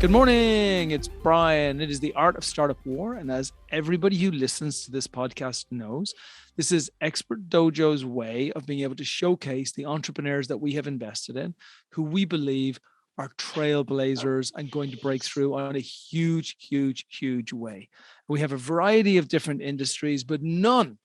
Good morning, it's Brian. It is the Art of Startup War. And as everybody who listens to this podcast knows, this is Expert Dojo's way of being able to showcase the entrepreneurs that we have invested in, who we believe are trailblazers and going to break through on a huge, huge, huge way. We have a variety of different industries, but none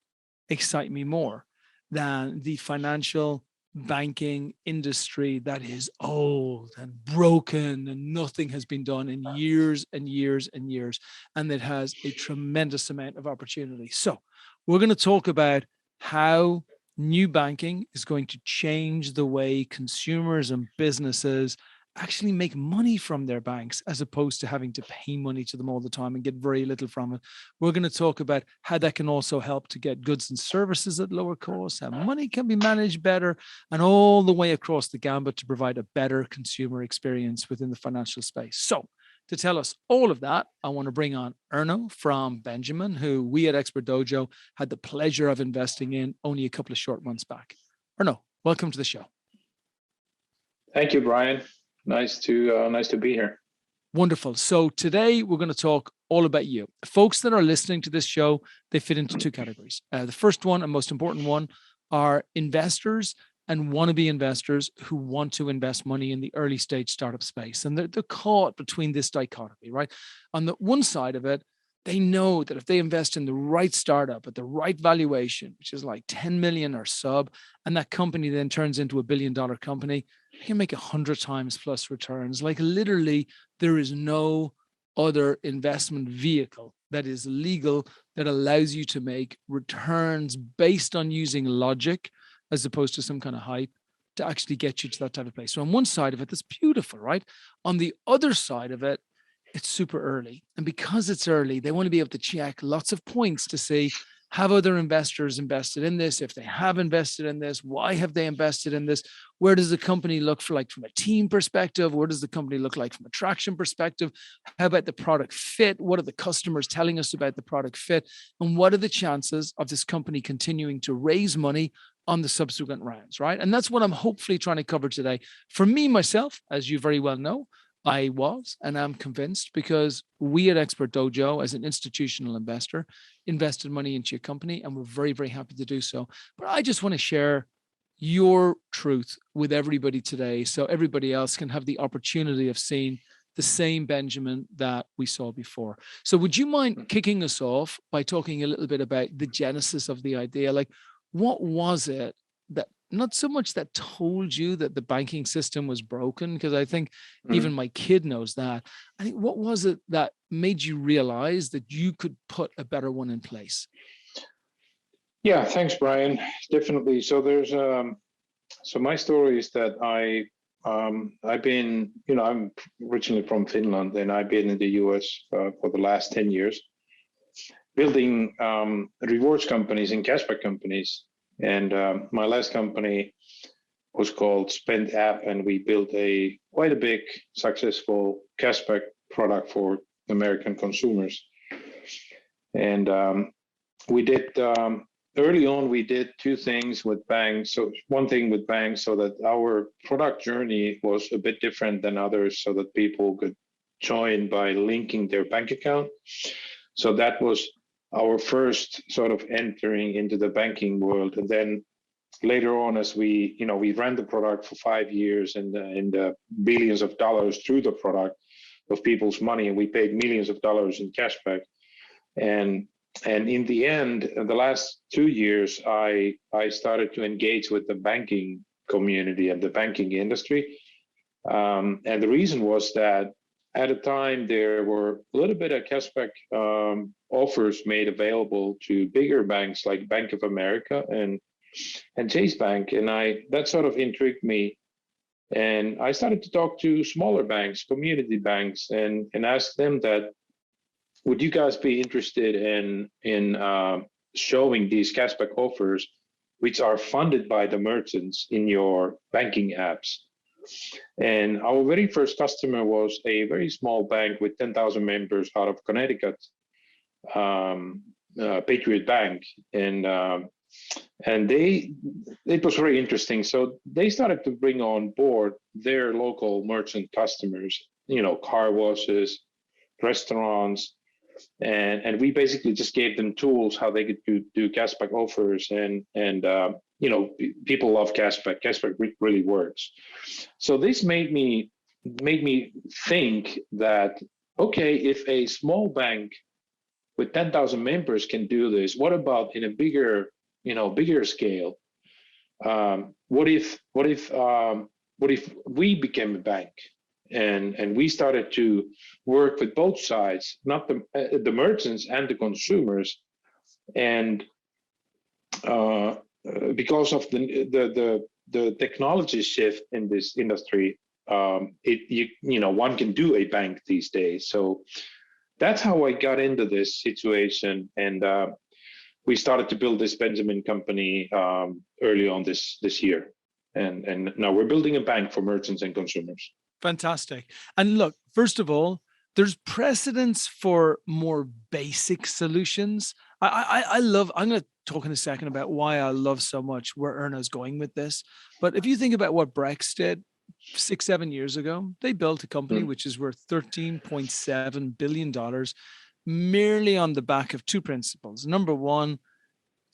excite me more than the financial banking industry that is old and broken and nothing has been done in years and years and years, and it has a tremendous amount of opportunity. So we're going to talk about how new banking is going to change the way consumers and businesses actually make money from their banks, as opposed to having to pay money to them all the time and get very little from it. We're going to talk about how that can also help to get goods and services at lower costs, how money can be managed better, and all the way across the gambit to provide a better consumer experience within the financial space. So to tell us all of that, I want to bring on Erno from Benjamin, who we at Expert Dojo had the pleasure of investing in only a couple of short months back. Erno, welcome to the show. Thank you, Brian. Nice to be here. Wonderful. So today we're going to talk all about you. Folks that are listening to this show, they fit into two categories. The first one and most important one are investors and wannabe investors who want to invest money in the early stage startup space. And they're caught between this dichotomy, right? On the one side of it, they know that if they invest in the right startup at the right valuation, which is like 10 million or sub, and that company then turns into $1 billion company, they can make 100 times plus returns. Like literally, there is no other investment vehicle that is legal that allows you to make returns based on using logic as opposed to some kind of hype to actually get you to that type of place. So on one side of it, that's beautiful, right? On the other side of it, it's super early. And because it's early, they want to be able to check lots of points to see, have other investors invested in this? If they have invested in this, why have they invested in this? Where does the company look for, like, from a team perspective? Where does the company look like from a traction perspective? How about the product fit? What are the customers telling us about the product fit? And what are the chances of this company continuing to raise money on the subsequent rounds, right? And that's what I'm hopefully trying to cover today. For me, myself, as you very well know, I was and I'm convinced, because we at Expert Dojo, as an institutional investor, invested money into your company, and we're very, very happy to do so. But I just want to share your truth with everybody today, so everybody else can have the opportunity of seeing the same Benjamin that we saw before. So would you mind kicking us off by talking a little bit about the genesis of the idea? Like, what was it that, not so much that told you that the banking system was broken, because I think even my kid knows that. I think, what was it that made you realize that you could put a better one in place? Yeah, thanks, Brian. Definitely. So there's so my story is that I've been, I'm originally from Finland, and I've been in the US for the last 10 years, building rewards companies and cashback companies. And my last company was called Spend App, and we built quite a big, successful cashback product for American consumers. And we did early on. We did two things with banks. So one thing with banks, so that our product journey was a bit different than others, so that people could join by linking their bank account. So that was our first sort of entering into the banking world. And then later on, as we ran the product for 5 years, and the billions of dollars through the product of people's money, and we paid millions of dollars in cashback. And in the end, the last 2 years, I started to engage with the banking community and the banking industry. And the reason was that at a time, there were a little bit of cashback offers made available to bigger banks like Bank of America and Chase Bank, and that sort of intrigued me. And I started to talk to smaller banks, community banks, and ask them that, would you guys be interested in showing these cashback offers, which are funded by the merchants, in your banking apps? And our very first customer was a very small bank with 10,000 members out of Connecticut, Patriot Bank, and it was very interesting. So they started to bring on board their local merchant customers, car washes, restaurants, and we basically just gave them tools how they could do cashback offers, and people love cashback. Cashback really works. So this made me think that, okay, if a small bank with 10,000 members can do this, what about in a bigger scale? What if we became a bank, and we started to work with both sides, not the merchants and the consumers, and because of the technology shift in this industry, one can do a bank these days. So that's how I got into this situation, and we started to build this Benjamin company early on this year, and now we're building a bank for merchants and consumers. Fantastic. And look, first of all, there's precedence for more basic solutions. I love, I'm going to talk in a second about why I love so much where Erna's going with this. But if you think about what Brex did 6-7 years ago, they built a company which is worth $13.7 billion merely on the back of two principles. Number one,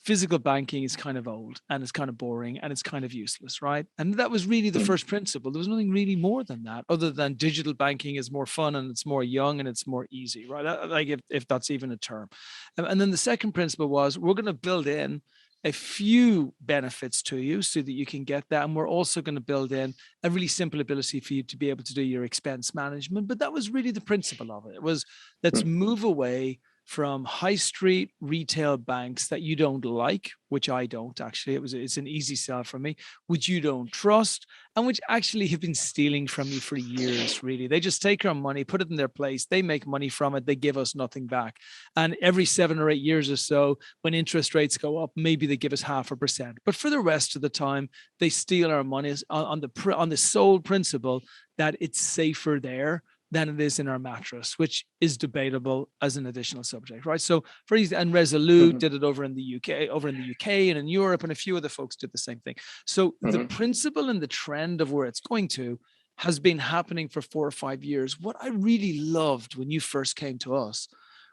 physical banking is kind of old and it's kind of boring and it's kind of useless, right? And that was really the first principle. There was nothing really more than that, other than digital banking is more fun and it's more young and it's more easy, right? Like if that's even a term. And then the second principle was, we're going to build in a few benefits to you so that you can get that. And we're also going to build in a really simple ability for you to be able to do your expense management. But that was really the principle of it. It was, let's move away from high street retail banks that you don't like, which I don't actually. It's an easy sell for me, which you don't trust, and which actually have been stealing from you for years, really. They just take our money, put it in their place, they make money from it, they give us nothing back. And every 7 or 8 years or so, when interest rates go up, maybe they give us 0.5%. But for the rest of the time, they steal our money on the sole principle that it's safer there than it is in our mattress, which is debatable as an additional subject, right? So and Resolute did it over in the UK and in Europe, and a few other folks did the same thing. So the principle and the trend of where it's going to has been happening for 4 or 5 years. What I really loved when you first came to us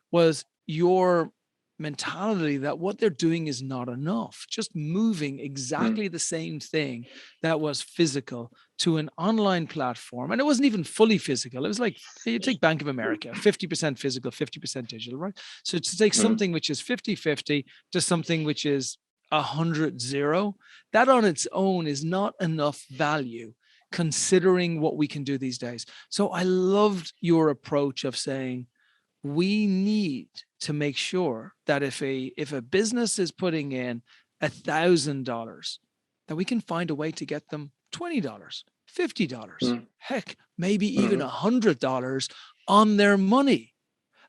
was your mentality that what they're doing is not enough, just moving exactly the same thing that was physical to an online platform. And it wasn't even fully physical. It was like, you take Bank of America, 50% physical, 50% digital, right? So to take something which is 50-50 to something which is 100-0, that on its own is not enough value considering what we can do these days. So I loved your approach of saying, we need to make sure that if a business is putting in $1,000, that we can find a way to get them $20, $50, heck, maybe even $100 on their money.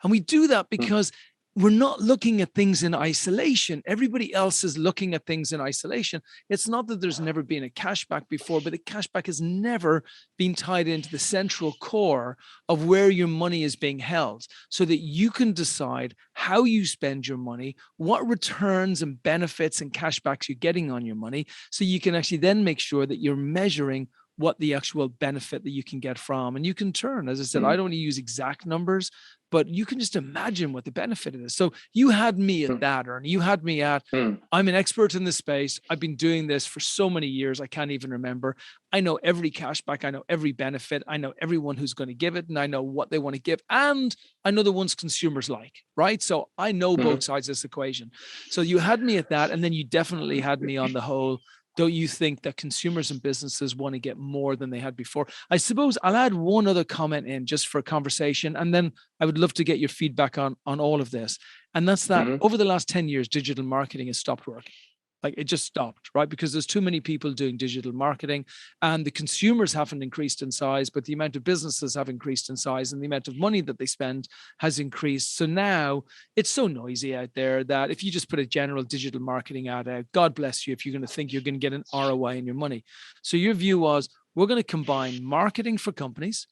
And we do that because we're not looking at things in isolation. Everybody else is looking at things in isolation. It's not that there's never been a cashback before, but the cashback has never been tied into the central core of where your money is being held, so that you can decide how you spend your money, what returns and benefits and cashbacks you're getting on your money, so you can actually then make sure that you're measuring what the actual benefit that you can get from. And you can turn, as I said, I don't use exact numbers, but you can just imagine what the benefit is. So you had me at that, Ernie. You had me at, I'm an expert in this space. I've been doing this for so many years, I can't even remember. I know every cashback. I know every benefit. I know everyone who's going to give it, and I know what they want to give. And I know the ones consumers like, right? So I know both sides of this equation. So you had me at that. And then you definitely had me on the whole, don't you think that consumers and businesses want to get more than they had before? I suppose I'll add one other comment in just for conversation, and then I would love to get your feedback on all of this. And that's that over the last 10 years, digital marketing has stopped working. Like, it just stopped, right? Because there's too many people doing digital marketing, and the consumers haven't increased in size, but the amount of businesses have increased in size, and the amount of money that they spend has increased. So now it's so noisy out there that if you just put a general digital marketing ad out, God bless you if you're going to think you're going to get an ROI in your money. So your view was, we're going to combine marketing for companies,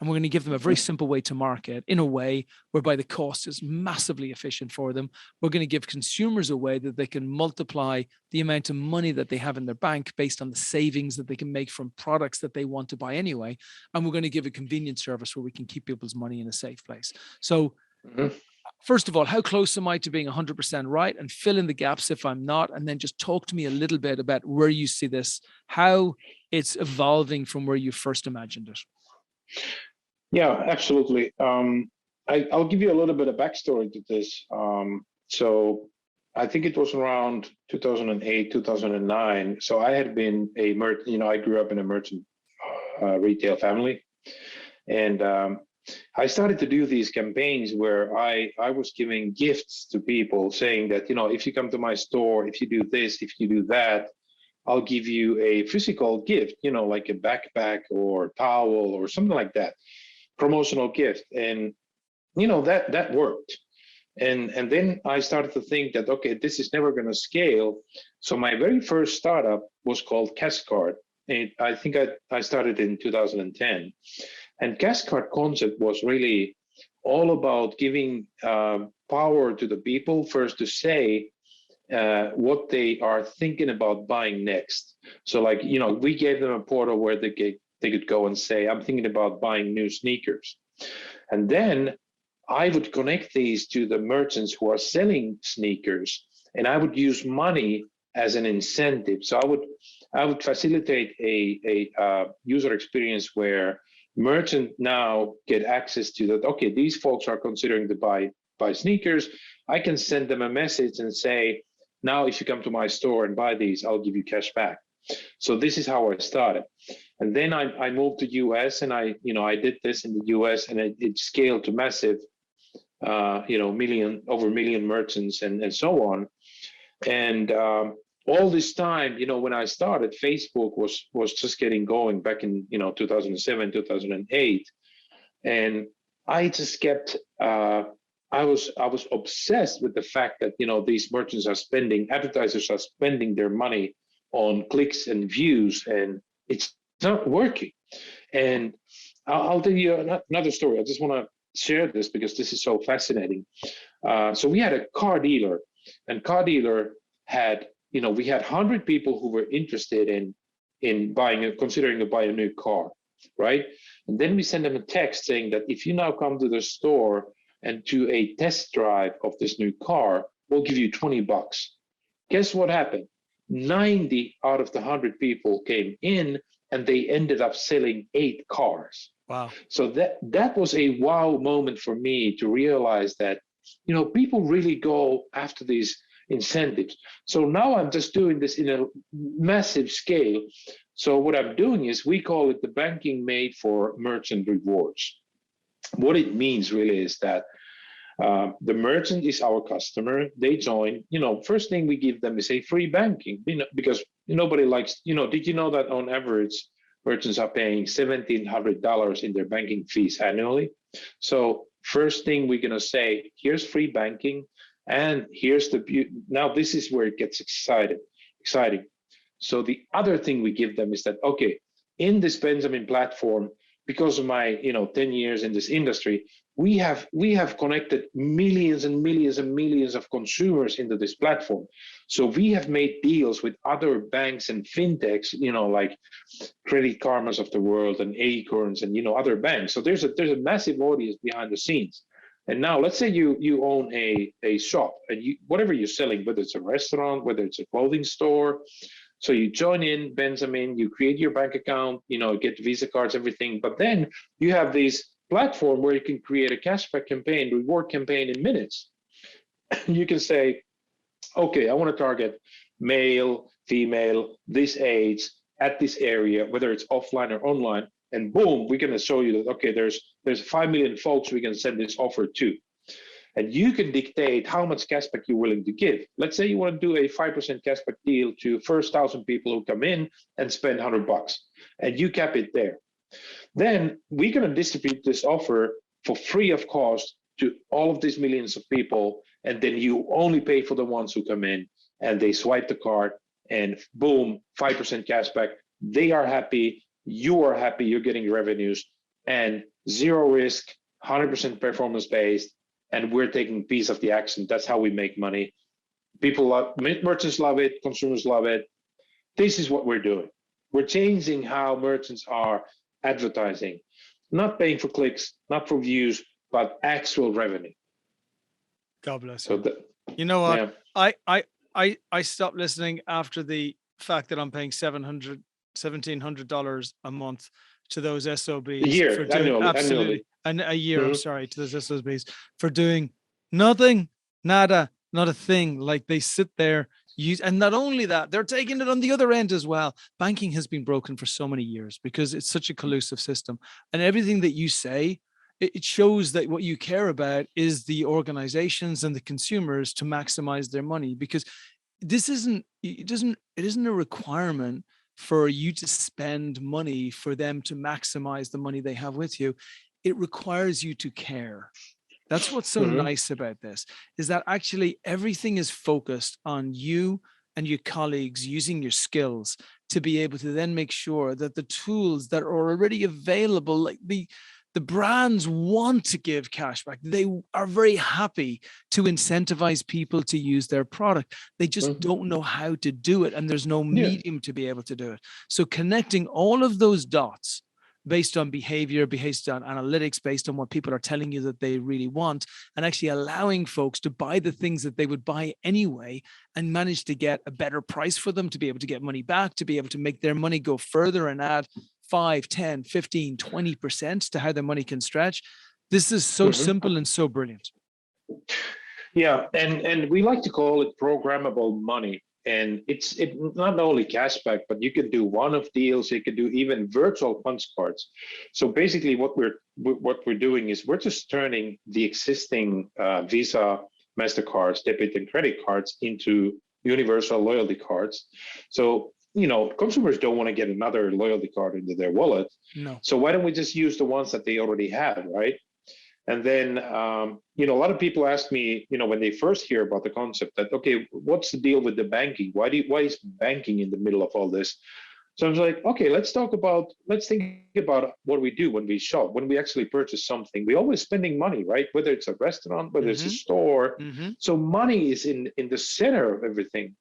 And we're going to give them a very simple way to market in a way whereby the cost is massively efficient for them. We're going to give consumers a way that they can multiply the amount of money that they have in their bank based on the savings that they can make from products that they want to buy anyway. And we're going to give a convenient service where we can keep people's money in a safe place. So first of all, how close am I to being 100% right? And fill in the gaps if I'm not. And then just talk to me a little bit about where you see this, how it's evolving from where you first imagined it. Yeah, absolutely. I'll give you a little bit of backstory to this. So I think it was around 2008, 2009. So I had been a merchant, I grew up in a merchant retail family. And I started to do these campaigns where I was giving gifts to people saying that, if you come to my store, if you do this, if you do that, I'll give you a physical gift, like a backpack or towel or something like that. Promotional gift, and that worked, and then I started to think that, okay, this is never going to scale. So my very first startup was called Cascard, and I think I started in 2010, and Cascard concept was really all about giving power to the people first to say what they are thinking about buying next. So we gave them a portal where they could go and say, I'm thinking about buying new sneakers. And then I would connect these to the merchants who are selling sneakers, and I would use money as an incentive. So I would facilitate a user experience where merchants now get access to that. Okay, these folks are considering to buy sneakers. I can send them a message and say, now if you come to my store and buy these, I'll give you cash back. So this is how I started. And then I moved to US, and I did this in the US, and it scaled to massive, over a million merchants and so on. And all this time, when I started, Facebook was just getting going back in 2007, 2008, and I just kept. I was obsessed with the fact that these merchants are advertisers are spending their money on clicks and views, and it's not working. And I'll tell you another story. I just want to share this because this is so fascinating. So we had a car dealer, and car dealer had, we had 100 people who were interested in considering to buy a new car, right? And then we sent them a text saying that if you now come to the store and do a test drive of this new car, we'll give you $20. Guess what happened? 90 out of the 100 people came in, and they ended up selling 8 cars. Wow. So that was a wow moment for me to realize that, people really go after these incentives. So now I'm just doing this in a massive scale. So what I'm doing is, we call it the banking made for merchant rewards. What it means really is that the merchant is our customer. They join. First thing we give them is a free banking. Because nobody likes. Did you know that on average, merchants are paying $1,700 in their banking fees annually? So first thing we're gonna say, here's free banking, and here's the beauty. Now this is where it gets exciting. So the other thing we give them is that, okay, in this Benjamin platform, because of my 10 years in this industry, we have connected millions and millions and millions of consumers into this platform. So we have made deals with other banks and fintechs, like Credit Karmas of the world and Acorns and other banks. So there's a massive audience behind the scenes. And now let's say you own a shop, and whatever you're selling, whether it's a restaurant, whether it's a clothing store. So you join in Benjamin, you create your bank account, get Visa cards, everything. But then you have this platform where you can create a cashback campaign, reward campaign in minutes. You can say, okay, I want to target male, female, this age, at this area, whether it's offline or online. And boom, we're going to show you that, okay, there's 5 million folks we can send this offer to. And you can dictate how much cashback you're willing to give. Let's say you want to do a 5% cashback deal to first 1,000 people who come in and spend $100, and you cap it there. Then we're going to distribute this offer for free of cost to all of these millions of people, and then you only pay for the ones who come in and they swipe the card, and boom, 5% cashback. They are happy, you are happy, you're getting revenues. and zero risk, 100% performance based, and we're taking a piece of the action. That's how we make money. People love, merchants love it, consumers love it. This is what we're doing. We're changing how merchants are advertising, not paying for clicks, not for views, but actual revenue. God bless So you. You know what? yeah. I stopped listening after the fact that I'm paying $1,700 a month to those SOBs A year, for doing annually. and a year. I'm sorry, to those SOBs for doing nothing, nada, not a thing. Like they sit there, use, and not only that, they're taking it on the other end as well. Banking has been broken for so many years because it's such a collusive system, and everything that you say, it shows that what you care about is the organizations and the consumers to maximize their money, because this isn't it isn't a requirement for you to spend money for them to maximize the money they have with you. It requires you to care. That's what's so nice about this, is that actually everything is focused on you and your colleagues using your skills to be able to then make sure that the tools that are already available, like the brands want to give cash back. They are very happy to incentivize people to use their product. They just don't know how to do it, and there's no medium to be able to do it. So connecting all of those dots based on behavior, based on analytics, based on what people are telling you that they really want, and actually allowing folks to buy the things that they would buy anyway and manage to get a better price for them, to be able to get money back, to be able to make their money go further and add 5, 10, 15, 20% to how their money can stretch. This is so simple and so brilliant. Yeah, and we like to call it programmable money. And it's not only cashback, but you can do one-off deals. You can do even virtual punch cards. So basically, what we're doing is we're just turning the existing Visa, Mastercards, debit and credit cards into universal loyalty cards. So consumers don't want to get another loyalty card into their wallet. No. So why don't we just use the ones that they already have, right? And then, a lot of people ask me, when they first hear about the concept, that, okay, what's the deal with the banking? Why is banking in the middle of all this? So I was like, okay, let's think about what we do when we shop, when we actually purchase something. We're always spending money, right? Whether it's a restaurant, whether it's a store. So money is in the center of everything.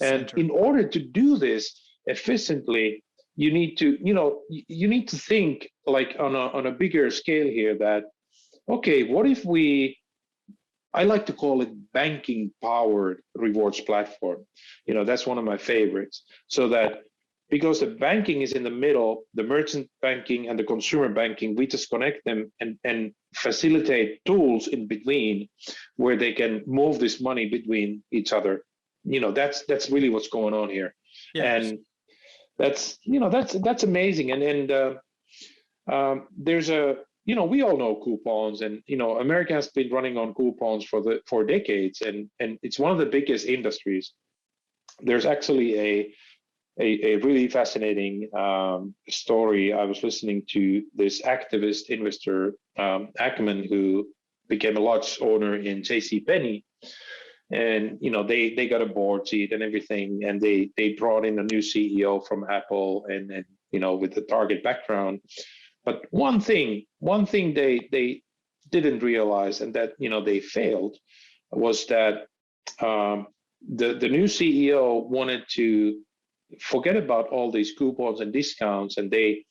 And in order to do this efficiently, you need to think like on a bigger scale here, that, okay, what if I like to call it banking powered rewards platform. That's one of my favorites. So that, because the banking is in the middle, the merchant banking and the consumer banking, we just connect them and facilitate tools in between where they can move this money between each other. That's really what's going on here. Yes. And that's amazing. And there's we all know coupons, and America has been running on coupons for decades, and it's one of the biggest industries. There's actually a really fascinating story. I was listening to this activist investor, Ackerman, who became a large owner in JCPenney, and they got a board seat and everything, and they brought in a new CEO from Apple, and with the Target background. But one thing they didn't realize, and that they failed, was that the new CEO wanted to forget about all these coupons and discounts, and they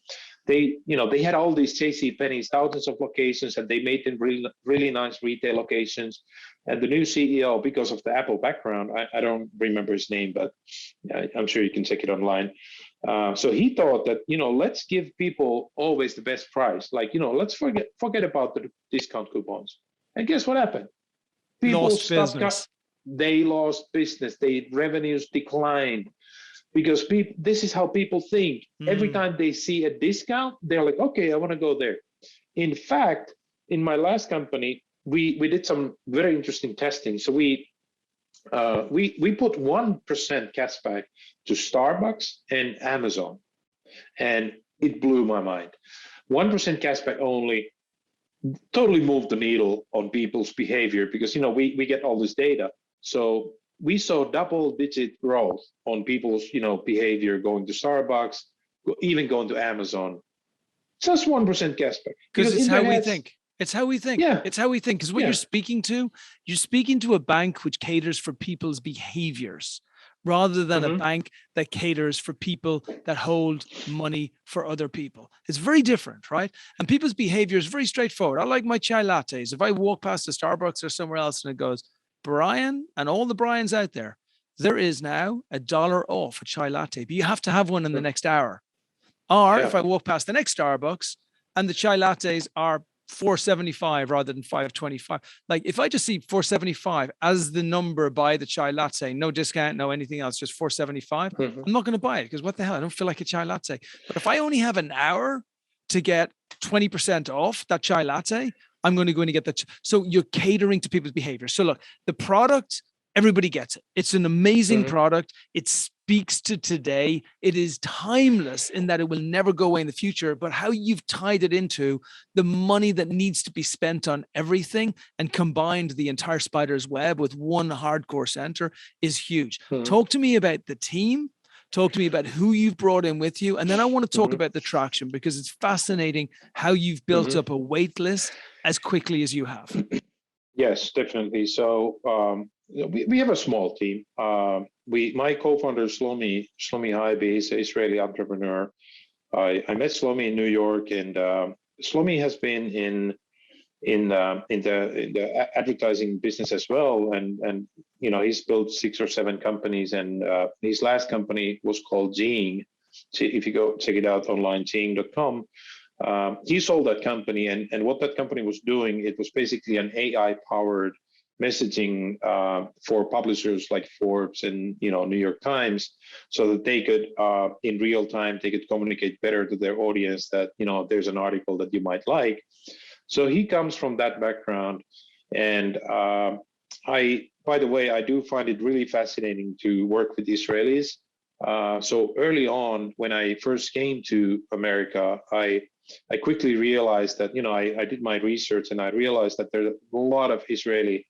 had all these JCPenney's, thousands of locations, and they made them really nice retail locations. And the new CEO, because of the Apple background, I don't remember his name, but I'm sure you can check it online. So he thought that, let's give people always the best price. Like, let's forget about the discount coupons. And guess what happened? People stopped. They lost business. Their revenues declined, because this is how people think. Every time they see a discount, they're like, okay, I want to go there. In fact, in my last company, we did some very interesting testing. So we put 1% cashback to Starbucks and Amazon, and it blew my mind. 1% cashback only totally moved the needle on people's behavior, because we get all this data. So we saw double-digit growth on people's behavior, going to Starbucks, even going to Amazon. Just 1% cashback. Because it's in how their we heads, think. It's how we think. yeah, It's how we think. Because what yeah, you're speaking to a bank which caters for people's behaviors rather than a hmm bank that caters for people that hold money for other people. It's very different, right? And people's behavior is very straightforward. I like my chai lattes. If I walk past a Starbucks or somewhere else and it goes, Brian, and all the Brians out there is now $1 off a chai latte, but you have to have one in the next hour. Or yeah, if I walk past the next Starbucks and the chai lattes are 475 rather than 525. Like if I just see 475 as the number by the chai latte, no discount, no anything else, just 475, hmm I'm not going to buy it because what the hell? I don't feel like a chai latte. But if I only have an hour to get 20% off that chai latte, I'm going to go in and get that. So you're catering to people's behavior. So look, the product, everybody gets it. It's an amazing hmm product. It speaks to today. It is timeless in that it will never go away in the future, but how you've tied it into the money that needs to be spent on everything and combined the entire spider's web with one hardcore center is huge. hmm Talk to me about the team. Talk to me about who you've brought in with you. And then I want to talk hmm about the traction because it's fascinating how you've built hmm up a wait list as quickly as you have. Yes, definitely. So we have a small team. My co-founder Shlomi Haibi is an Israeli entrepreneur. I met Shlomi in New York, and Shlomi has been in the advertising business as well, and he's built 6 or 7 companies, and his last company was called Jing. So if you go check it out online, jing.com. He sold that company, and what that company was doing, it was basically an AI-powered messaging for publishers like Forbes and New York Times, so that they could, in real time, they could communicate better to their audience that there's an article that you might like. So he comes from that background, and by the way, I do find it really fascinating to work with Israelis. So early on, when I first came to America, I quickly realized that I did my research, and I realized that there's a lot of Israeli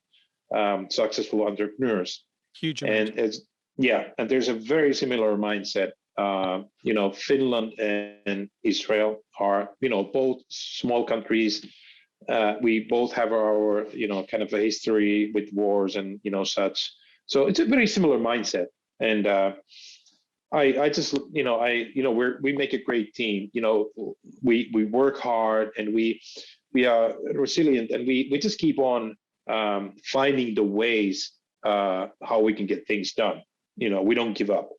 successful entrepreneurs, Huge and amount. and there's a very similar mindset. Finland and Israel are both small countries. We both have our kind of a history with wars and such. So it's a very similar mindset, and I just we make a great team. We work hard, and we are resilient, and we just keep on finding the ways how we can get things done. We don't give up.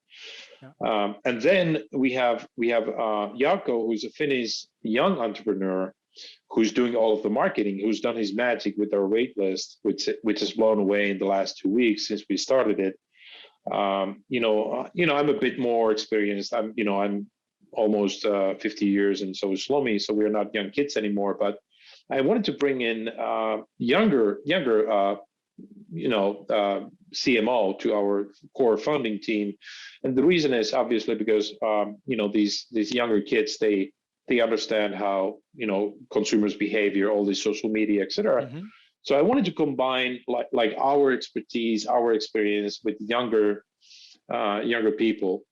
Yeah. And then we have Jarkko, who's a Finnish young entrepreneur who's doing all of the marketing, who's done his magic with our wait list, which has blown away in the last 2 weeks since we started it. I'm a bit more experienced. I'm almost 50 years, and so is Shlomi. So we're not young kids anymore. But I wanted to bring in younger CMO to our core funding team, and the reason is obviously because these younger kids, they understand how consumers' behavior, all this social media, etc. Mm-hmm. So I wanted to combine like our expertise, our experience with younger people,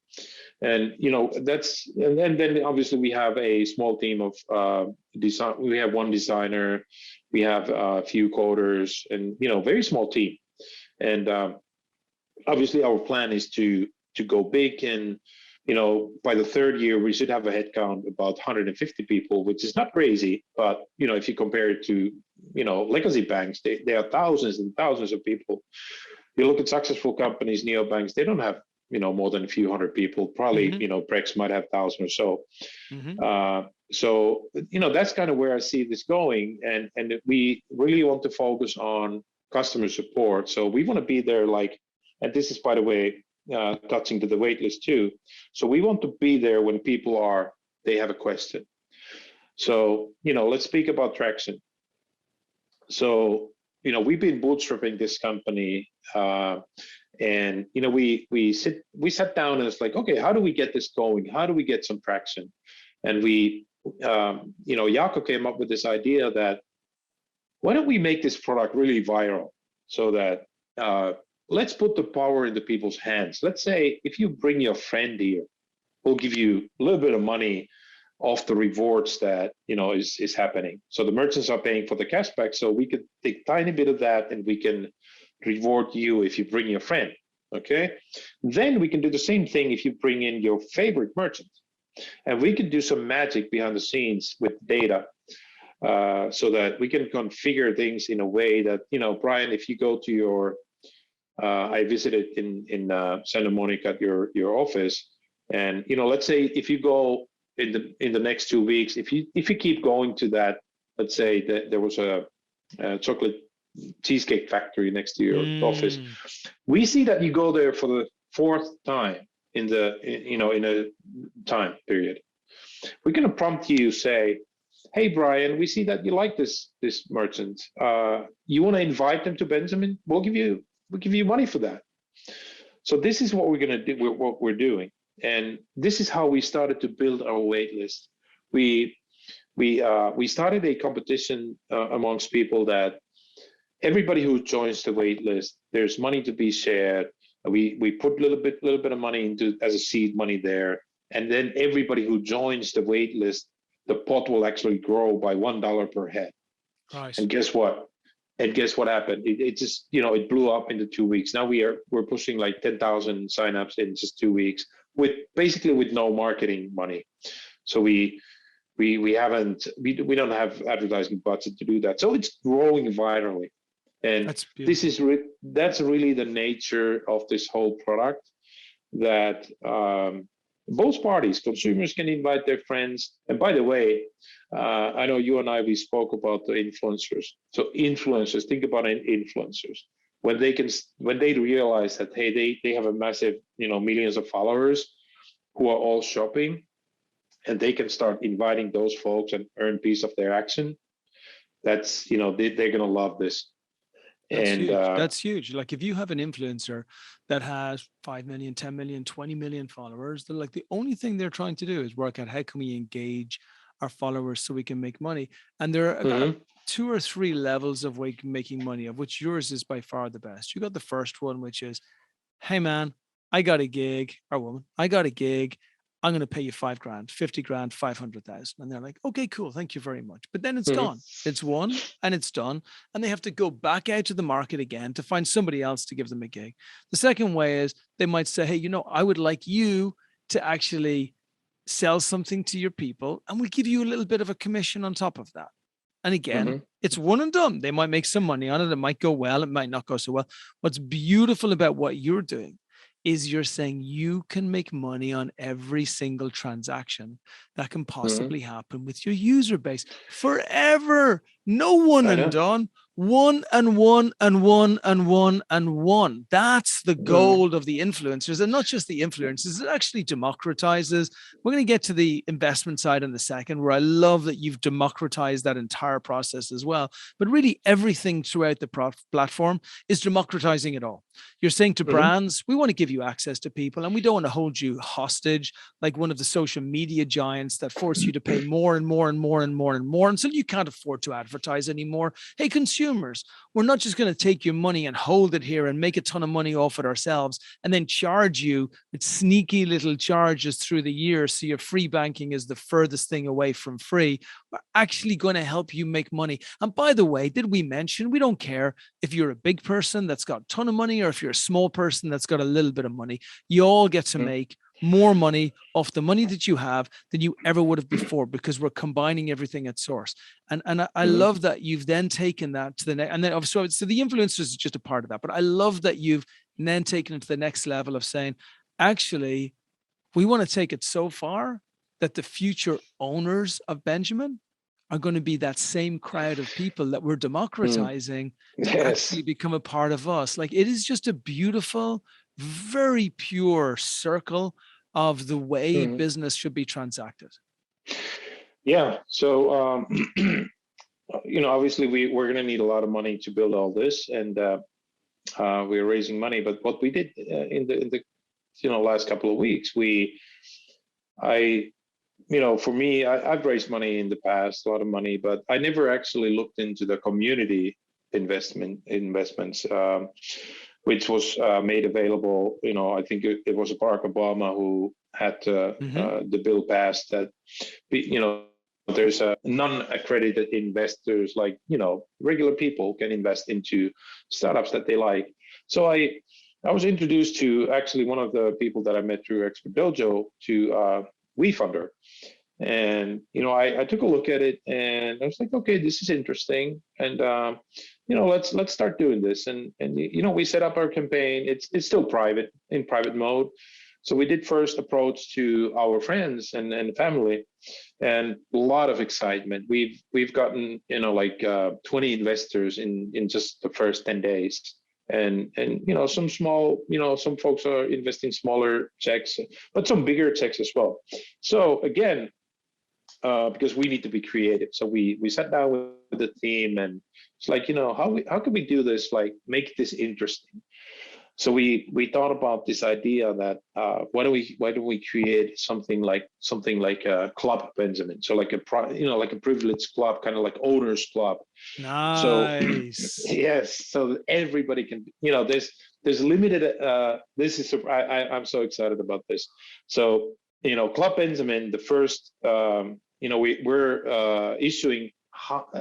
and then obviously we have a small team of design. We have one designer, we have a few coders, and very small team. And obviously our plan is to go big, and by the 3rd year we should have a headcount about 150 people, which is not crazy, but if you compare it to legacy banks, they are thousands and thousands of people. You look at successful companies, neobanks, they don't have more than a few hundred people. Probably Brex might have 1,000 or so. Mm-hmm. So that's kind of where I see this going, and we really want to focus on customer support. So we want to be there, and this is, by the way, touching to the waitlist too. So we want to be there when people they have a question. So let's speak about traction. So we've been bootstrapping this company, and we sat down, and it's like, okay, how do we get this going? How do we get some traction? And Jarkko came up with this idea that, why don't we make this product really viral, so that let's put the power into people's hands. Let's say if you bring your friend here, we'll give you a little bit of money of the rewards that is happening. So the merchants are paying for the cashback, so we could take a tiny bit of that and we can reward you if you bring your friend. Okay, then we can do the same thing if you bring in your favorite merchant, and we can do some magic behind the scenes with data, so that we can configure things in a way that, Brian, if you go to your, I visited in Santa Monica at your office, and let's say if you go in the next 2 weeks, if you keep going to that, let's say that there was a chocolate cheesecake factory next to your office, we see that you go there for the fourth time in a time period. We're going to prompt you, say, hey Brian, we see that you like this merchant. You want to invite them to Benjamin? We'll give you money for that. So this is what we're going to do. What we're doing, and this is how we started to build our wait list. We started a competition amongst people that everybody who joins the wait list, there's money to be shared. We put a little bit of money into as a seed money there, and then everybody who joins the wait list, the pot will actually grow by $1 per head. Nice. And guess what? Happened? It just it blew up into 2 weeks. Now we're pushing like 10,000 signups in just 2 weeks with no marketing money. So we don't have advertising budget to do that. So it's growing virally. And that's really the nature of this whole product, that both parties, consumers can invite their friends. And by the way, I know you and we spoke about the influencers. So influencers, think about influencers. When they realize that, hey, they have a massive, millions of followers who are all shopping, and they can start inviting those folks and earn piece of their action. That's, they're going to love this. That's huge. Like if you have an influencer that has 5 million, 10 million, 20 million followers, they're like, the only thing they're trying to do is work out how can we engage our followers so we can make money. And there are 2 or 3 levels of making money, of which yours is by far the best. You got the first one, which is, hey man, I got a gig, or woman, I got a gig. I'm going to pay you $5,000, $50,000, 500,000. And they're like, okay, cool. Thank you very much. But then it's gone. It's won and it's done. And they have to go back out to the market again to find somebody else to give them a gig. The second way is they might say, hey, I would like you to actually sell something to your people, and we'll give you a little bit of a commission on top of that. And again, it's one and done. They might make some money on it. It might go well. It might not go so well. What's beautiful about what you're doing is you're saying you can make money on every single transaction that can possibly happen with your user base forever. No one and done. One and one and one and one and one. That's the gold of the influencers, and not just the influencers. It actually democratizes. We're going to get to the investment side in a second, where I love that you've democratized that entire process as well. But really, everything throughout the platform is democratizing it all. You're saying to brands, we want to give you access to people, and we don't want to hold you hostage like one of the social media giants that force you to pay more and more and more and more and more until you can't afford to advertise anymore. Hey, consumers, we're not just going to take your money and hold it here and make a ton of money off it ourselves and then charge you with sneaky little charges through the year, so your free banking is the furthest thing away from free. We're actually going to help you make money. And by the way, did we mention we don't care if you're a big person that's got a ton of money or if you're a small person that's got a little bit of money. You all get to make more money off the money that you have than you ever would have before, because we're combining everything at source. And I love that you've then taken that to the next, and then obviously, so the influencers is just a part of that, but I love that you've then taken it to the next level of saying, actually, we want to take it so far that the future owners of Benjamin are going to be that same crowd of people that we're democratizing to actually become a part of us. Like, it is just a beautiful, very pure circle of the way business should be transacted. Yeah. So, obviously we're going to need a lot of money to build all this, and we're raising money. But what we did in the last couple of weeks, for me, I've raised money in the past, a lot of money, but I never actually looked into the community investments. Which was made available. I think it was Barack Obama who had Mm-hmm. the bill passed that, there's a non-accredited investors, like, regular people can invest into startups that they like. So I was introduced to actually one of the people that I met through Expert Dojo to WeFunder. And I took a look at it and I was like, okay, this is interesting, and let's start doing this. And we set up our campaign. It's still private mode. So we did first approach to our friends and family, and a lot of excitement. We've gotten 20 investors in just the first 10 days. And some small, some folks are investing smaller checks, but some bigger checks as well. So again, because we need to be creative. So we sat down with the team, and it's like, how can we do this, like make this interesting? So we thought about this idea that why don't we create something like a club, Benjamin? So like like a privileged club, kind of like owners club. So Nice. yes, so everybody can, there's limited. This is I'm so excited about this. So Club Benjamin, the first, we're issuing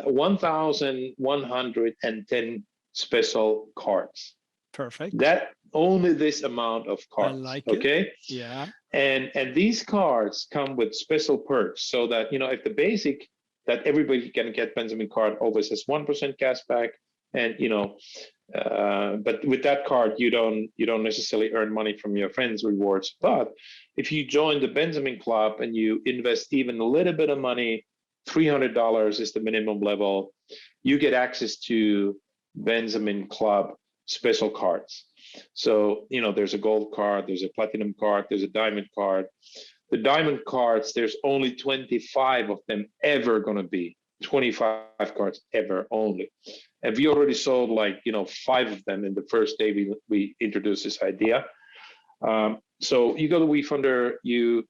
1,110 special cards. Perfect. That only this amount of I cards, like it. okay? Yeah. And these cards come with special perks, so that if the basic that everybody can get Benjamin card always has 1% cash back, and but with that card you don't necessarily earn money from your friends' rewards. But if you join the Benjamin Club and you invest even a little bit of money, $300 is the minimum level, you get access to Benjamin Club special cards. So there's a gold card, there's a platinum card, there's a diamond card. The diamond cards, there's only 25 of them ever going to be. 25 cards ever only. And we already sold 5 of them in the first day we introduced this idea. So you go to WeFunder, you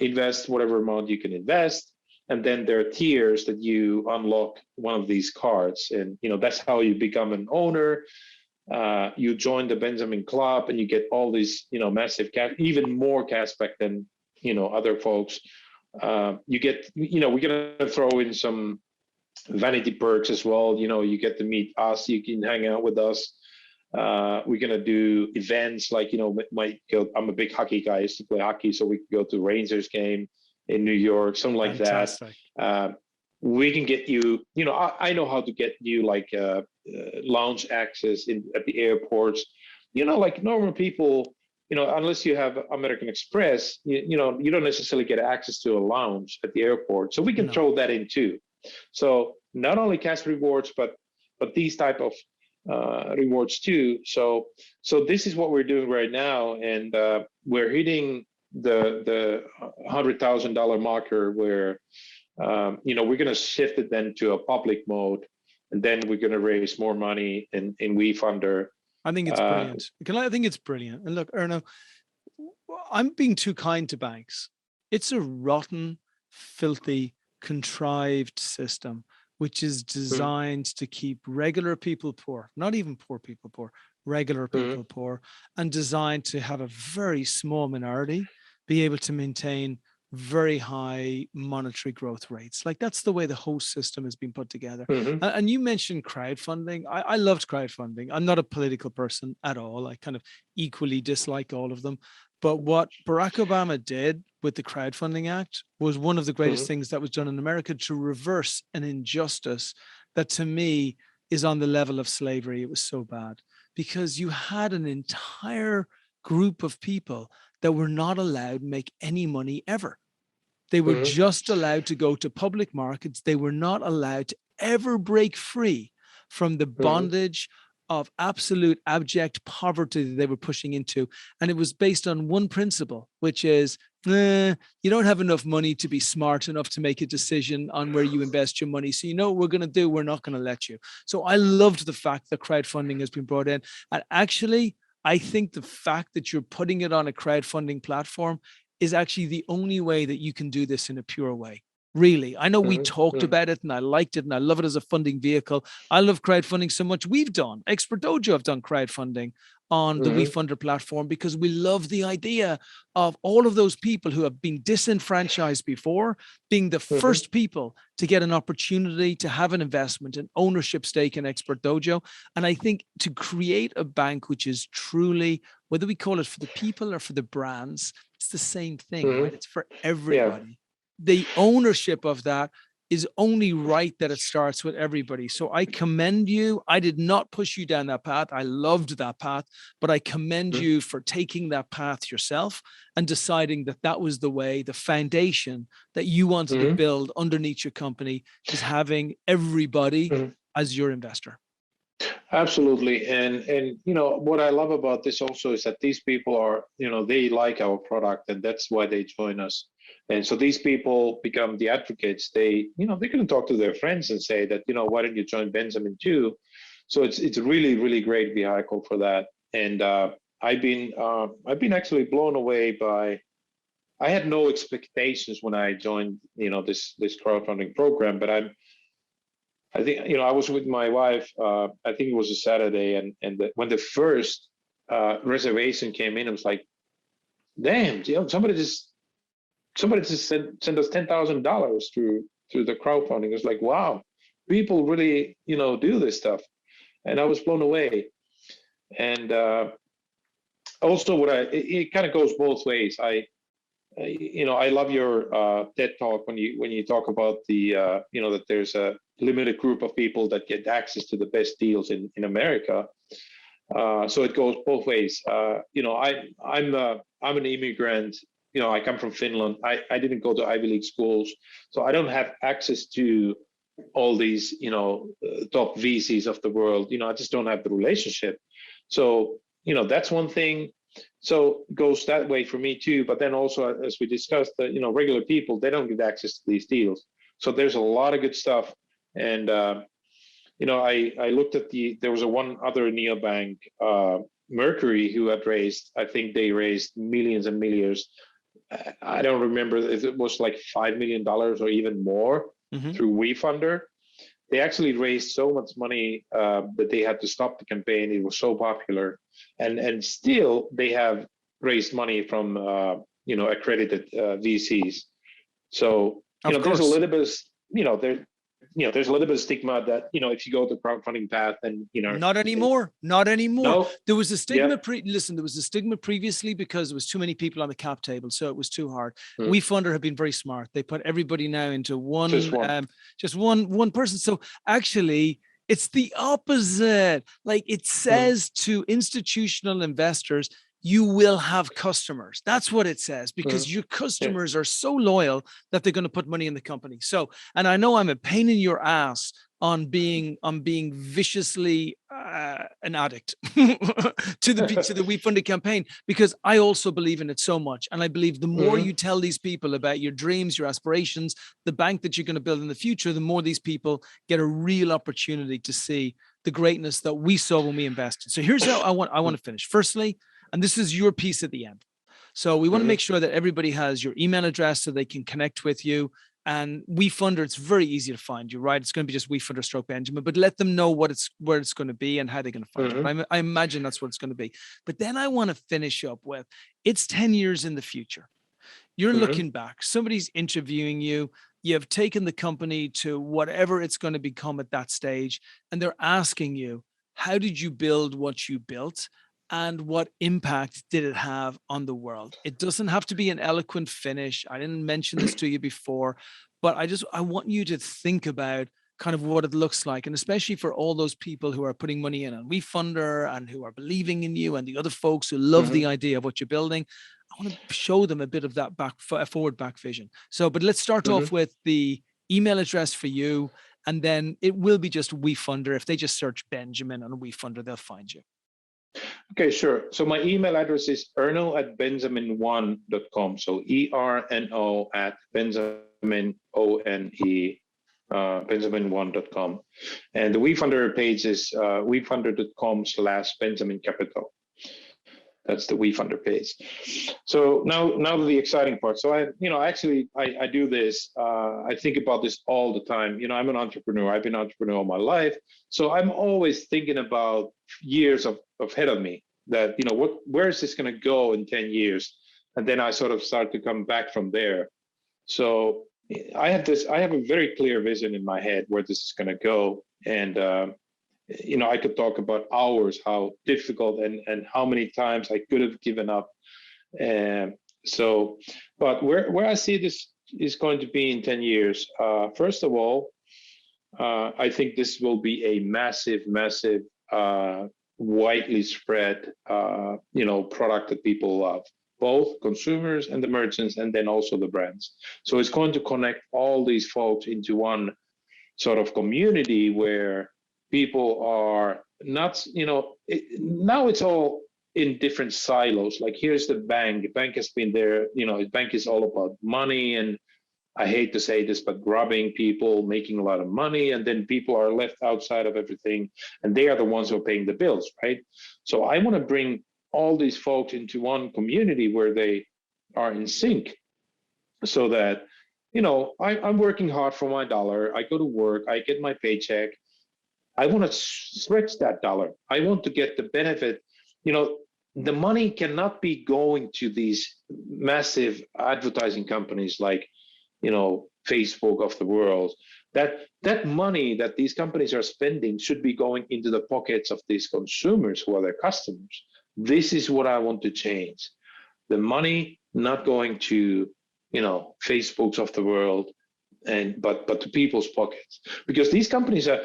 invest whatever amount you can invest, and then there are tiers that you unlock one of these cards, and that's how you become an owner. You join the Benjamin Club, and you get all these massive cash, even more cash back than other folks. You get we're gonna throw in some vanity perks as well. You get to meet us, you can hang out with us. We're gonna do events like I'm a big hockey guy. I used to play hockey, so we could go to Rangers game in New York, something like Fantastic. that. We can get you. I know how to get you lounge access at the airports. Like normal people, unless you have American Express, you don't necessarily get access to a lounge at the airport. So we can throw that in too. So not only cash rewards, but these type of rewards too. So this is what we're doing right now, and we're hitting the $100,000 marker, where we're going to shift it then to a public mode, and then we're going to raise more money in WeFunder. I think it's brilliant. I think it's brilliant. And look, Erno, I'm being too kind to banks. It's a rotten, filthy, contrived system, which is designed to keep regular people poor, not even poor people poor, regular people poor, and designed to have a very small minority be able to maintain very high monetary growth rates. Like that's the way the whole system has been put together. And you mentioned crowdfunding. I loved crowdfunding. I'm not a political person at all. I kind of equally dislike all of them. But what Barack Obama did with the Crowdfunding Act was one of the greatest things that was done in America to reverse an injustice that to me is on the level of slavery. It was so bad because you had an entire group of people that were not allowed to make any money ever. They were just allowed to go to public markets. They were not allowed to ever break free from the bondage of absolute abject poverty that they were pushing into. And it was based on one principle, which is, you don't have enough money to be smart enough to make a decision on where you invest your money. So you know what we're going to do? We're not going to let you. So I loved the fact that crowdfunding has been brought in. And actually, I think the fact that you're putting it on a crowdfunding platform is actually the only way that you can do this in a pure way. really. I know we Hmm. talked Hmm. about it and I liked it and I love it as a funding vehicle. I love crowdfunding so much. We've done, Expert Dojo have done crowdfunding on the Hmm. WeFunder platform because we love the idea of all of those people who have been disenfranchised before being the Hmm. first people to get an opportunity to have an investment, an ownership stake in Expert Dojo. And I think to create a bank which is truly, whether we call it for the people or for the brands, it's the same thing, Hmm. right? It's for Yeah. everybody. The ownership of that is only right that it starts with everybody. So I commend you. I did not push you down that path. I loved that path, but I commend Hmm. you for taking that path yourself and deciding that that was the way, the foundation that you wanted to Hmm. build underneath your company is having everybody Hmm. as your investor. Absolutely. And what I love about this also is that these people are, they like our product and that's why they join us. And so these people become the advocates. They can talk to their friends and say that, why don't you join Benjamin too? So it's a really, really great vehicle for that. And I've been actually blown away by. I had no expectations when I joined, this crowdfunding program, but I think I was with my wife. I think it was a Saturday, and when the first reservation came in, it was like, damn, somebody just sent us $10,000 through the crowdfunding. It was like, wow, people really do this stuff, and I was blown away. And also, it kind of goes both ways. I love your TED talk when you talk about that there's a limited group of people that get access to the best deals in America. So it goes both ways. I'm an immigrant. I come from Finland. I didn't go to Ivy League schools, so I don't have access to all these top VCs of the world. I just don't have the relationship. So that's one thing. So it goes that way for me too. But then also, as we discussed, regular people, they don't get access to these deals. So there's a lot of good stuff. And I looked at there was one other neobank, Mercury, who had raised. I think they raised millions and millions. I don't remember if it was like $5 million or even more Mm-hmm. through WeFunder. They actually raised so much money that they had to stop the campaign. It was so popular, and still they have raised money from accredited VCs. So Of there's a course. little bit of there's a little bit of stigma that if you go the crowdfunding path, then Not anymore. Not anymore. no, There was a yeah, stigma. Listen, there was a stigma previously because there was too many people on the cap table, so it was too hard. mm, WeFunder have been very smart. They put everybody now into just one, one. just one person. So actually, it's the opposite. Like it Mm, says to institutional investors, you will have customers. That's what it says because mm, your yeah. customers are so loyal that they're going to put money in the company. So, and I know I'm a pain in your ass on being viciously an addict to the WeFunded campaign because I also believe in it so much, and I believe the more Hmm. you tell these people about your dreams, your aspirations, the bank that you're going to build in the future, the more these people get a real opportunity to see the greatness that we saw when we invested. So here's how I want to finish. Firstly, and this is your piece at the end. So we want to Hmm. make sure that everybody has your email address so they can connect with you. And WeFunder, it's very easy to find you, right? It's going to be just WeFunder stroke Benjamin, but let them know where it's going to be and how they're going to find you. Hmm. But I imagine that's what it's going to be. But then I want to finish up with it's 10 years in the future. You're Hmm. looking back, somebody's interviewing you. You have taken the company to whatever it's going to become at that stage, and they're asking you, how did you build what you built? And what impact did it have on the world? It doesn't have to be an eloquent finish. I didn't mention this to you before, but I want you to think about kind of what it looks like. And especially for all those people who are putting money in on WeFunder and who are believing in you and the other folks who love Hmm. the idea of what you're building, I want to show them a bit of that forward back vision. So, but let's start Hmm. off with the email address for you, and then it will be just WeFunder. If they just search Benjamin on WeFunder, they'll find you. Okay, sure. So my email address is erno@benjamin1.com. So ERNO at Benjamin ONE Benjamin1.com. And the WeFunder page is wefunder.com/Benjamin Capital. That's the WeFunder pays. So now to the exciting part. So I do this. I think about this all the time. I'm an entrepreneur. I've been an entrepreneur all my life. So I'm always thinking about years of ahead of me. That where is this going to go in 10 years? And then I sort of start to come back from there. So I have a very clear vision in my head where this is going to go, and I could talk about hours how difficult and how many times I could have given up. And so, but where I see this is going to be in 10 years, first of all, I think this will be a massive, widely spread, product that people love, both consumers and the merchants, and then also the brands. So it's going to connect all these folks into one sort of community where people are not, now it's all in different silos. Like here's the bank. The bank has been there, the bank is all about money, and I hate to say this, but grabbing people, making a lot of money, and then people are left outside of everything, and they are the ones who are paying the bills, right? So I want to bring all these folks into one community where they are in sync, so that, I'm working hard for my dollar. I go to work, I get my paycheck. I want to stretch that dollar. I want to get the benefit. The money cannot be going to these massive advertising companies like, Facebook of the world. That money that these companies are spending should be going into the pockets of these consumers who are their customers. This is what I want to change. The money not going to, Facebooks of the world, but to people's pockets, because these companies are.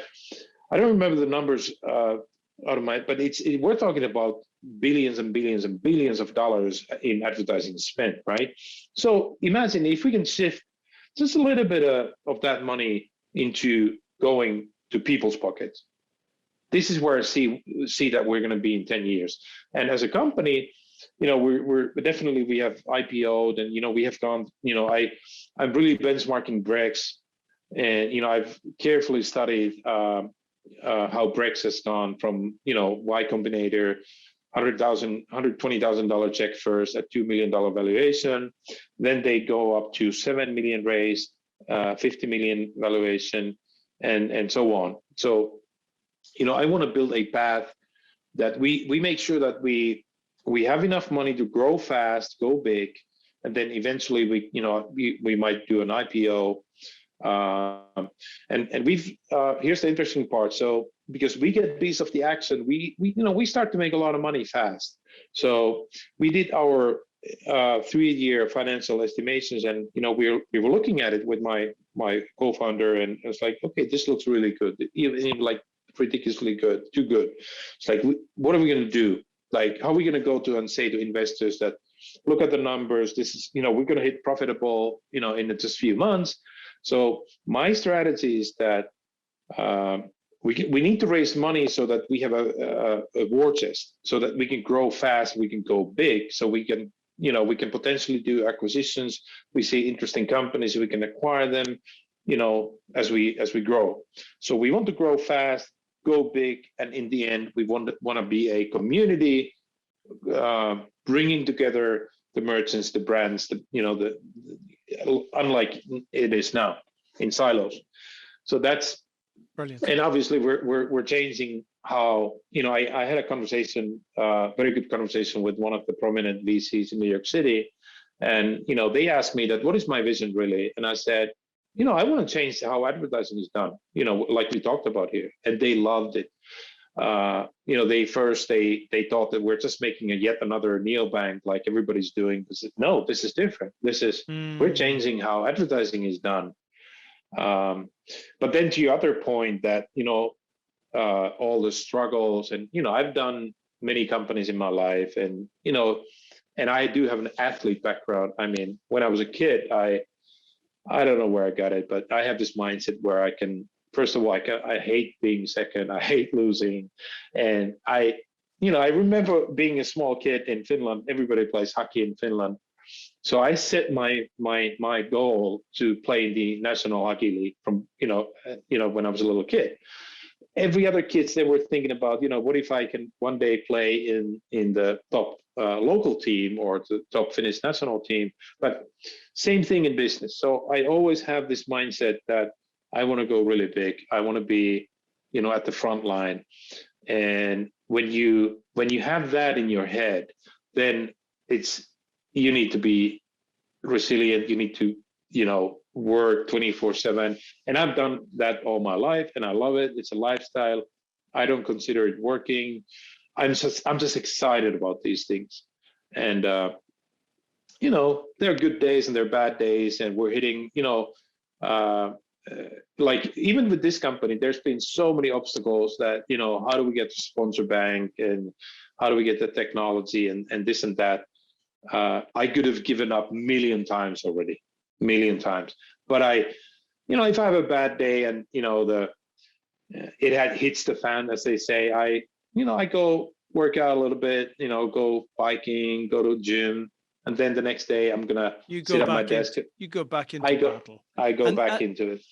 I don't remember the numbers out of my, but we're talking about billions and billions and billions of dollars in advertising spent, right? So imagine if we can shift just a little bit of that money into going to people's pockets. This is where I see that we're going to be in 10 years. And as a company, we're definitely, we have IPO'd, and we have gone. I'm really benchmarking Brex, and I've carefully studied how Brex has gone from Y Combinator, $120,000 check first at $2 million valuation, then they go up to 7 million raise, 50 million valuation, and so on. So I want to build a path that we make sure that we have enough money to grow fast, go big, and then eventually we might do an IPO. And we've here's the interesting part. So because we get a piece of the action, we start to make a lot of money fast. So we did our 3-year financial estimations, and we were looking at it with my co-founder, and it was like, okay, this looks really good, even like ridiculously good, too good. It's like, what are we going to do? Like, how are we going to go to and say to investors that, look at the numbers, this is, we're going to hit profitable, in just a few months. So my strategy is that we need to raise money so that we have a war chest, so that we can grow fast, we can go big, so we can potentially do acquisitions. We see interesting companies, we can acquire them, as we grow. So we want to grow fast, go big, and in the end, we want to be a community, bringing together the merchants, the brands, unlike it is now in silos. So that's brilliant. And obviously we're changing how, I had a conversation, very good conversation with one of the prominent VCs in New York City, and they asked me that, what is my vision really? And I said, I want to change how advertising is done, like we talked about here, and they loved it. They thought that we're just making yet another neobank like everybody's doing. No, this is different. We're changing how advertising is done. But then to your other point that, all the struggles, and, I've done many companies in my life, and, and I do have an athlete background. I mean, when I was a kid, I don't know where I got it, but I have this mindset where I can, first of all, I hate being second. I hate losing. And I remember being a small kid in Finland. Everybody plays hockey in Finland. So I set my goal to play in the National Hockey League from, when I was a little kid. every other kids, they were thinking about, what if I can one day play in the top local team or the top Finnish national team? But same thing in business. So I always have this mindset that I want to go really big. I want to be, at the front line. And when you have that in your head, then you need to be resilient. You need to, work 24/7. And I've done that all my life, and I love it. It's a lifestyle. I don't consider it working. I'm just excited about these things. And there are good days and there are bad days, and we're hitting, like even with this company, there's been so many obstacles that, how do we get to sponsor bank, and how do we get the technology and this and that. I could have given up million times already. But if I have a bad day and it hits the fan, as they say, I go work out a little bit, go biking, go to the gym, and then the next day I'm gonna sit at my desk. You go back into battle. I go back into it.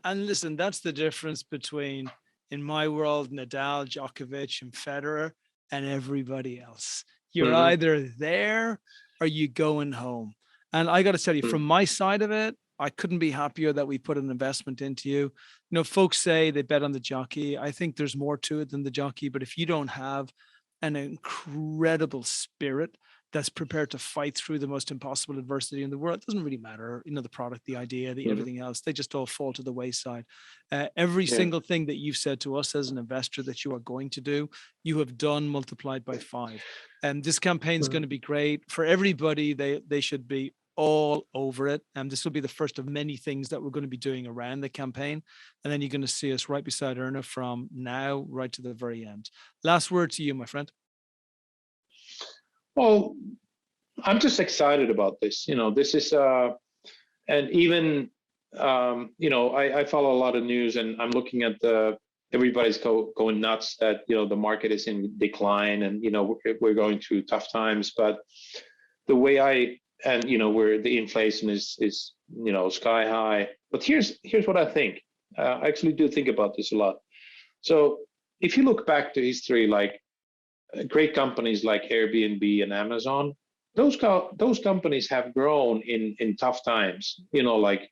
And listen, that's the difference between, in my world, Nadal, Djokovic, and Federer, and everybody else. You're either there or you going home. And I got to tell you, from my side of it, I couldn't be happier that we put an investment into you. Folks say they bet on the jockey. I think there's more to it than the jockey. But if you don't have an incredible spirit that's prepared to fight through the most impossible adversity in the world, it doesn't really matter, the product, the idea, everything else, they just all fall to the wayside. Every single thing that you've said to us as an investor that you are going to do, you have done multiplied by 5. And this campaign is going to be great for everybody. They should be all over it. And this will be the first of many things that we're going to be doing around the campaign. And then you're going to see us right beside Erna from now right to the very end. Last word to you, my friend. Well, I'm just excited about this. This is, and even, I follow a lot of news, and I'm looking at everybody's going nuts that, the market is in decline, and, we're going through tough times. But the way where the inflation is sky high. But here's what I think. I actually do think about this a lot. So if you look back to history, like great companies like Airbnb and Amazon, those companies have grown in tough times, right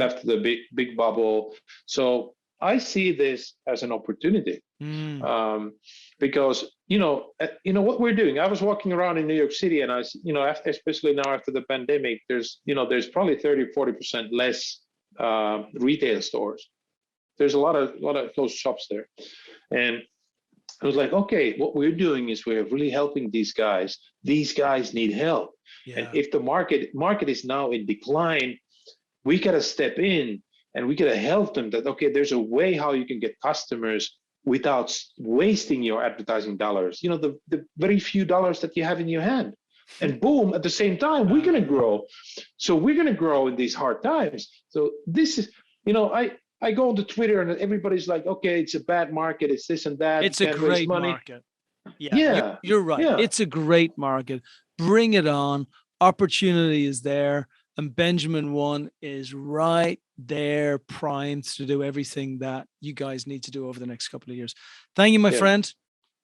after the big bubble. So I see this as an opportunity, because what we're doing. I was walking around in New York City, and especially now after the pandemic, there's probably 30-40% less retail stores. There's a lot of closed shops there, and I was like, okay, what we're doing is we're really helping these guys. These guys need help, and if the market is now in decline, we gotta step in. And we gotta help them that, okay, there's a way how you can get customers without wasting your advertising dollars, the very few dollars that you have in your hand. And boom, at the same time, we're gonna grow. So we're gonna grow in these hard times. So this is, I go on to Twitter and everybody's like, okay, it's a bad market, it's this and that. It's a great market. Yeah. You're right. Yeah. It's a great market. Bring it on. Opportunity is there. And Benjamin One is right there, primed to do everything that you guys need to do over the next couple of years. Thank you, my friend.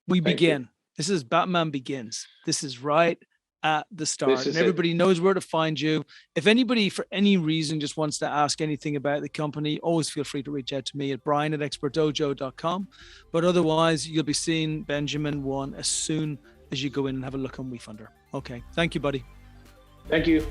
We begin. This is Batman Begins. This is right at the start. And everybody knows where to find you. If anybody, for any reason, just wants to ask anything about the company, always feel free to reach out to me at brian@expertdojo.com. But otherwise, you'll be seeing Benjamin One as soon as you go in and have a look on WeFunder. Okay. Thank you, buddy. Thank you.